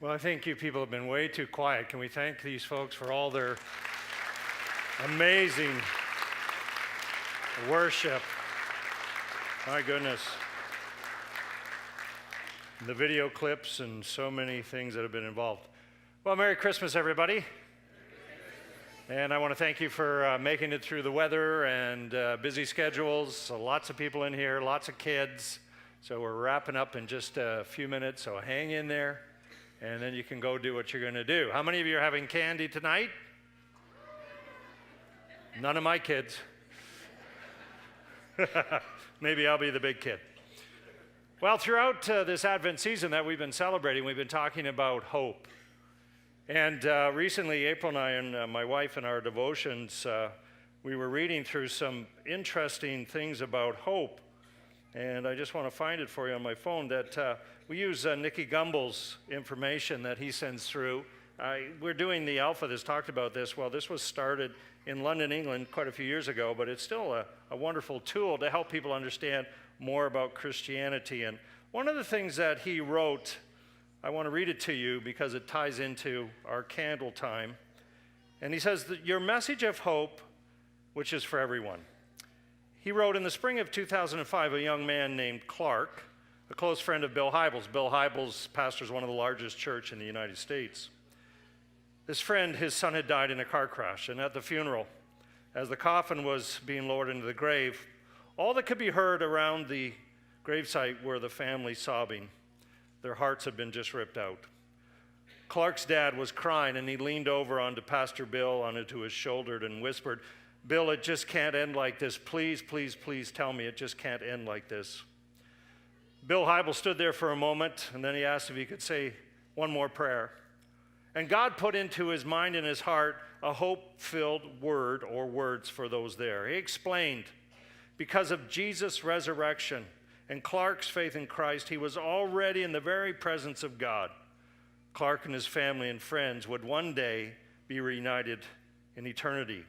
Well, I think you people have been way too quiet. Can we thank these folks for all their amazing worship? My goodness. The video clips and so many things that have been involved. Well, Merry Christmas, everybody. And I want to thank you for making it through the weather and busy schedules. So lots of people in here, lots of kids. So we're wrapping up in just a few minutes, so hang in there. And then you can go do what you're going to do. How many of you are having candy tonight? None of my kids. Maybe I'll be the big kid. Well, throughout this Advent season that we've been celebrating, we've been talking about hope. And recently, April and I and my wife in our devotions, we were reading through some interesting things about hope. And I just want to find it for you on my phone that we use Nicky Gumbel's information that he sends through. We're doing the Alpha that's talked about this. Well, this was started in London, England quite a few years ago, but it's still a wonderful tool to help people understand more about Christianity. And one of the things that he wrote, I want to read it to you because it ties into our candle time. And he says that your message of hope, which is for everyone. He wrote in the spring of 2005, a young man named Clark, a close friend of Bill Hybels. Bill Hybels pastors one of the largest churches in the United States. This friend, his son had died in a car crash, and at the funeral, as the coffin was being lowered into the grave, all that could be heard around the gravesite were the family sobbing. Their hearts had been just ripped out. Clark's dad was crying, and he leaned over onto Pastor Bill, onto his shoulder, and whispered, "Bill, it just can't end like this. Please, please, please tell me it just can't end like this." Bill Hybels stood there for a moment, and then he asked if he could say one more prayer. And God put into his mind and his heart a hope-filled word or words for those there. He explained, because of Jesus' resurrection and Clark's faith in Christ, he was already in the very presence of God. Clark and his family and friends would one day be reunited in eternity.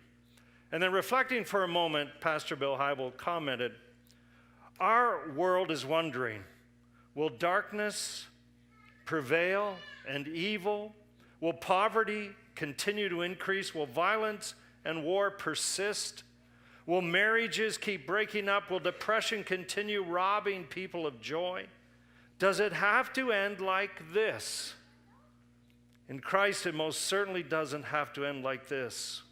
And then reflecting for a moment, Pastor Bill Hybels commented, "Our world is wondering, will darkness prevail and evil? Will poverty continue to increase? Will violence and war persist? Will marriages keep breaking up? Will depression continue robbing people of joy? Does it have to end like this?" In Christ, it most certainly doesn't have to end like this.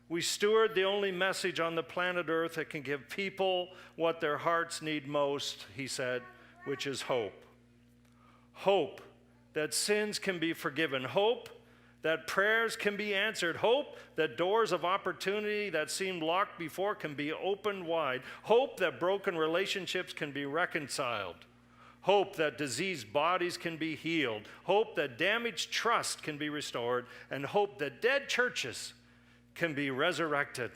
We steward the only message on the planet Earth that can give people what their hearts need most, he said, which is hope. Hope that sins can be forgiven. Hope that prayers can be answered. Hope that doors of opportunity that seemed locked before can be opened wide. Hope that broken relationships can be reconciled. Hope that diseased bodies can be healed. Hope that damaged trust can be restored. And hope that dead churches can be resurrected.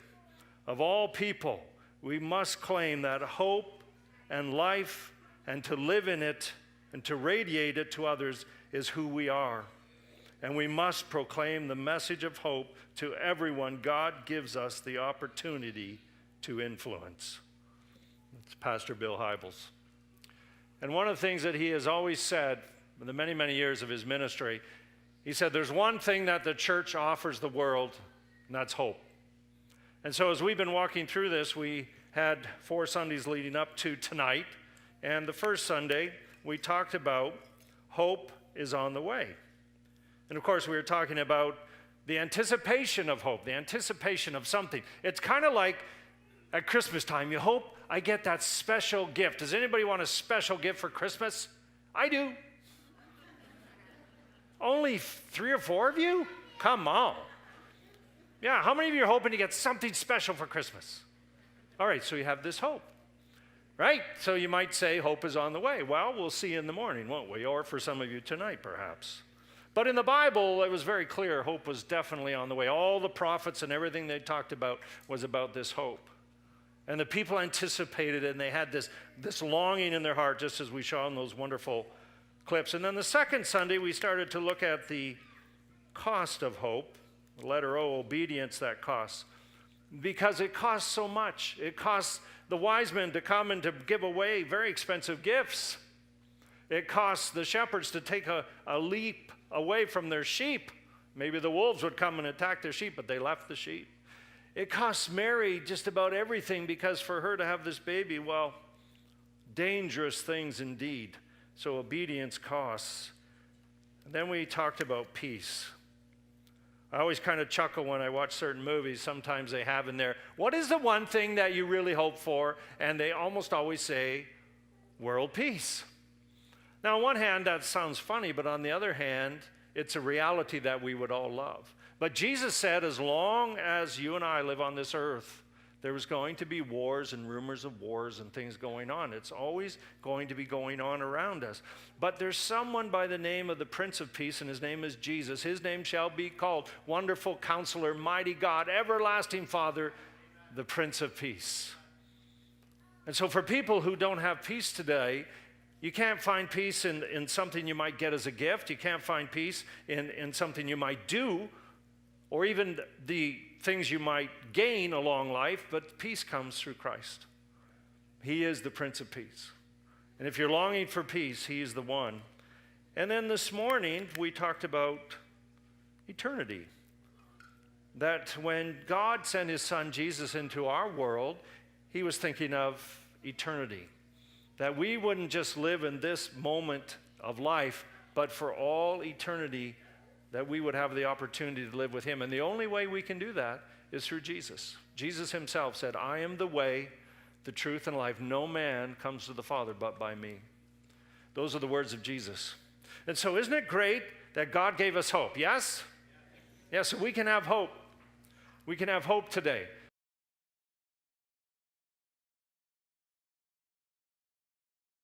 Of all people, we must claim that hope and life, and to live in it and to radiate it to others is who we are. And we must proclaim the message of hope to everyone God gives us the opportunity to influence. It's Pastor Bill Hybels. And one of the things that he has always said in the many, many years of his ministry, he said, there's one thing that the church offers the world, and that's hope. And so as we've been walking through this, we had 4 Sundays leading up to tonight. And the first Sunday, we talked about hope is on the way. And of course, we were talking about the anticipation of hope, the anticipation of something. It's kind of like at Christmas time, you hope I get that special gift. Does anybody want a special gift for Christmas? I do. Only 3 or 4 of you? Come on. Yeah, how many of you are hoping to get something special for Christmas? All right, so you have this hope, right? So you might say hope is on the way. Well, we'll see in the morning, won't we? Or for some of you tonight, perhaps. But in the Bible, it was very clear hope was definitely on the way. All the prophets and everything they talked about was about this hope. And the people anticipated it, and they had this longing in their heart, just as we saw in those wonderful clips. And then the second Sunday, we started to look at the cost of hope. Letter O, obedience that costs. Because it costs so much. It costs the wise men to come and to give away very expensive gifts. It costs the shepherds to take a leap away from their sheep. Maybe the wolves would come and attack their sheep, but they left the sheep. It costs Mary just about everything, because for her to have this baby, well, dangerous things indeed. So obedience costs. And then we talked about peace. I always kind of chuckle when I watch certain movies. Sometimes they have in there, what is the one thing that you really hope for? And they almost always say, world peace. Now, on one hand, that sounds funny, but on the other hand, it's a reality that we would all love. But Jesus said, as long as you and I live on this earth, there was going to be wars and rumors of wars and things going on. It's always going to be going on around us. But there's someone by the name of the Prince of Peace, and his name is Jesus. His name shall be called Wonderful Counselor, Mighty God, Everlasting Father, the Prince of Peace. And so for people who don't have peace today, you can't find peace in something you might get as a gift. You can't find peace in something you might do, or even the things you might gain along life, but peace comes through Christ. He is the Prince of Peace. And if you're longing for peace, he is the one. And then this morning, we talked about eternity. That when God sent his son Jesus into our world, he was thinking of eternity. That we wouldn't just live in this moment of life, but for all eternity, that we would have the opportunity to live with him. And the only way we can do that is through Jesus. Jesus himself said, I am the way, the truth, and life. No man comes to the Father but by me. Those are the words of Jesus. And so isn't it great that God gave us hope? Yes? Yes, so we can have hope. We can have hope today.